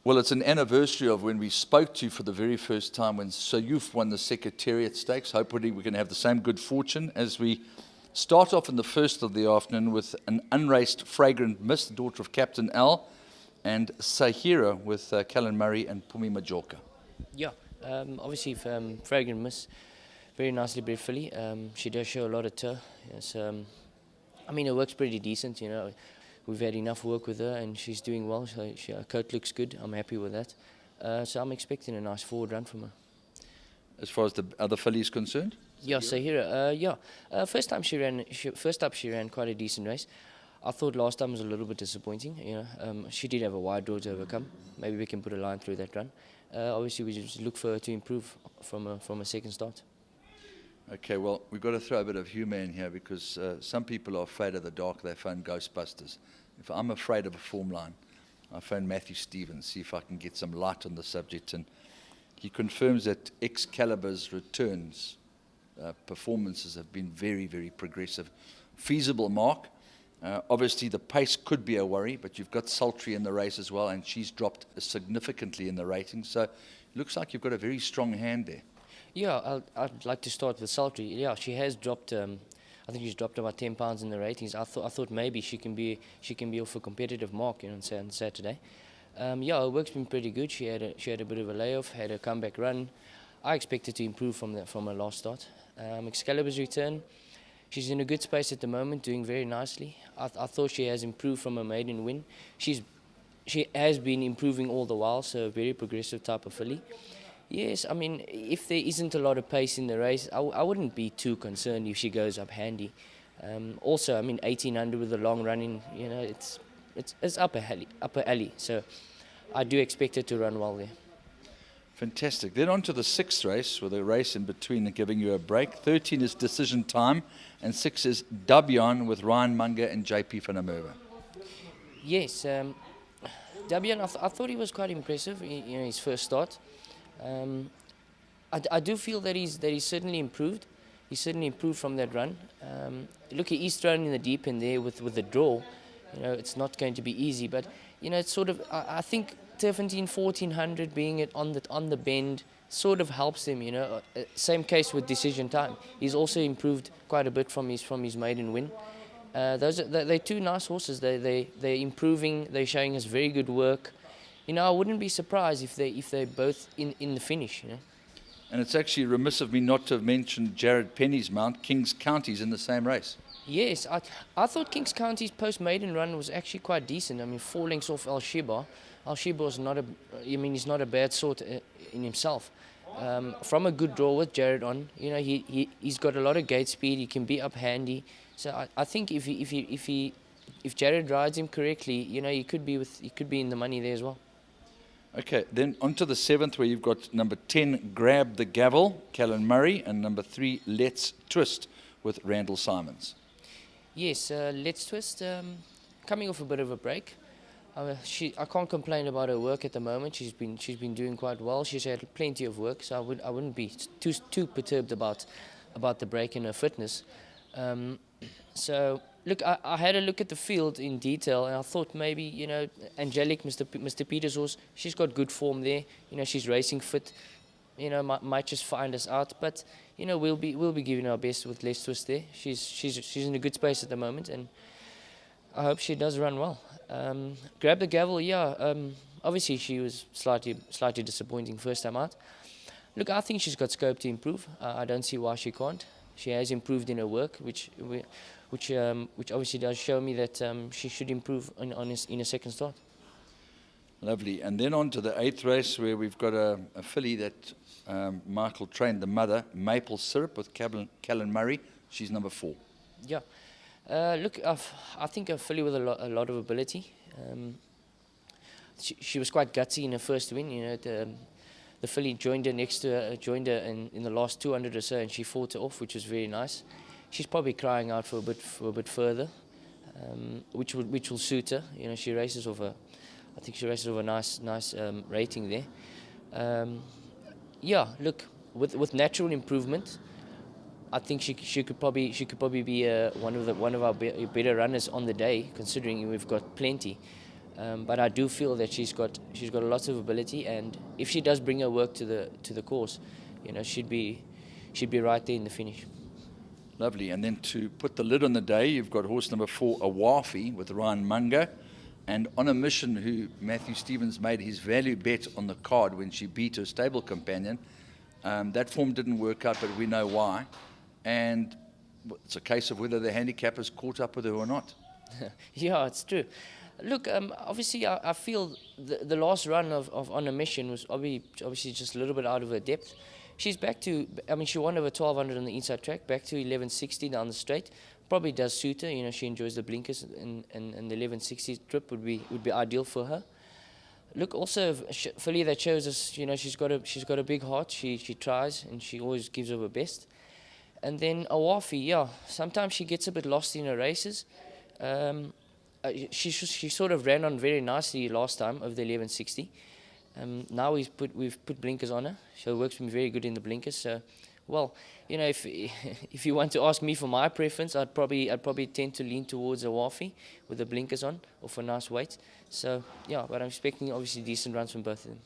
Well, it's an anniversary of when we spoke to you for the very first time when Soyouf won the Secretariat Stakes. Hopefully we can have the same good fortune as we start off in the first of the afternoon with an unraced Fragrant Mist, daughter of Captain Al, and Sahira with Callan Murray and Pumi Majorca. Yeah, obviously Fragrant Mist, very nicely bred filly. She does show a lot of toe. Yes, I mean, her work's pretty decent, you know. We've had enough work with her and she's doing well. So her coat looks good. I'm happy with that. So I'm expecting a nice forward run from her. As far as the other fillies concerned? Yeah, Sahira. First up she ran quite a decent race. I thought last time was a little bit disappointing. You know, she did have a wide draw to overcome. Maybe we can put a line through that run. Obviously, we just look for her to improve from a second start. Okay, well, we've got to throw a bit of humour in here because some people are afraid of the dark. They phone Ghostbusters. If I'm afraid of a form line, I phone Matthee Stevens, see if I can get some light on the subject. And he confirms that Excalibur's returns, performances have been very, very progressive. Feasible mark. Obviously, the pace could be a worry, but you've got Sultry in the race as well, and she's dropped significantly in the ratings. So it looks like you've got a very strong hand there. Yeah, I'd like to start with Sultry. Yeah, she has dropped. I think she's dropped about 10 pounds in the ratings. I thought maybe she can be off a competitive mark, you know, on Saturday. Yeah, her work's been pretty good. She had a bit of a layoff, had a comeback run. I expected to improve from her last start. Excalibur's return. She's in a good space at the moment, doing very nicely. I thought she has improved from her maiden win. She has been improving all the while, so a very progressive type of filly. Yes, I mean, if there isn't a lot of pace in the race, I wouldn't be too concerned if she goes up handy. Also, I mean, 1800 with a long running, you know, it's upper alley. So I do expect her to run well there. Fantastic. Then on to the sixth race, with a race in between and giving you a break. 13 is Decision Time, and 6 is Dabian with Ryan Munger and JP van der Merwe. Yes, Dabian, I thought he was quite impressive in his first start. I do feel that he's certainly improved. He's certainly improved from that run. Look, he's thrown in the deep end there with the draw. You know, it's not going to be easy, but you know, it's sort of. I think 1400 being it on the bend sort of helps him. You know, same case with Decision Time. He's also improved quite a bit from his maiden win. They're two nice horses. They're improving. They're showing us very good work. You know, I wouldn't be surprised if they're both in the finish. You know. And it's actually remiss of me not to have mentioned Jared Penny's mount, Kings County's in the same race. Yes, I thought Kings County's post-maiden run was actually quite decent. I mean, 4 lengths off Al Shiba. Al Shiba is he's not a bad sort in himself. From a good draw with Jared on, you know, he's got a lot of gate speed. He can be up handy. So I think if Jared rides him correctly, you know, he could be in the money there as well. Okay, then on to the 7th, where you've got number 10, Grab the Gavel, Callan Murray, and number 3, Let's Twist with Randall Simons. Yes, Let's Twist, coming off a bit of a break. I can't complain about her work at the moment. She's been doing quite well. She's had plenty of work, so I wouldn't be too perturbed about the break in her fitness. So look, I had a look at the field in detail, and I thought maybe, you know, Angelic, Mr. Peter's horse, she's got good form there. You know, she's racing fit. You know, might just find us out, but you know, we'll be giving our best with Let's Twist there. She's in a good space at the moment, and I hope she does run well. Grab the Gavel, yeah. Obviously, she was slightly disappointing first time out. Look, I think she's got scope to improve. I don't see why she can't. She has improved in her work, which obviously does show me that she should improve in a second start. Lovely. And then on to the 8th race, where we've got a filly that Michael trained, the mother, Maple Syrup with Callan Murray. She's number 4. Yeah. Look, I think a filly with a lot of ability. She was quite gutsy in her first win. You know, the filly joined her in the last 200 or so, and she fought her off, which was very nice. She's probably crying out for a bit further, which will suit her. You know, she races off a nice rating there. Yeah, look, with natural improvement, I think she could probably be one of our better runners on the day, considering we've got plenty. But I do feel that she's got a lot of ability, and if she does bring her work to the course, she'd be right there in the finish. Lovely. And then to put the lid on the day, you've got horse number 4, Awafi, with Ryan Munga. And On a Mission, who Matthew Stevens made his value bet on the card when she beat her stable companion. That form didn't work out, but we know why. And it's a case of whether the handicappers caught up with her or not. Yeah, it's true. Look, obviously, I feel the last run of On a Mission was obviously just a little bit out of her depth. She's back to, she won over 1200 on the inside track, back to 1160 down the straight. Probably does suit her. She enjoys the blinkers, and the 1160 trip would be ideal for her. Look, also filly that shows us, she's got a big heart. She tries, and she always gives her her best. And then Awafi, yeah, sometimes she gets a bit lost in her races. She sort of ran on very nicely last time over the 1160. Now we've put blinkers on her. So it works very good in the blinkers. So, well, if you want to ask me for my preference, I'd probably tend to lean towards Awafi with the blinkers on, or for nice weight. So yeah, but I'm expecting obviously decent runs from both of them.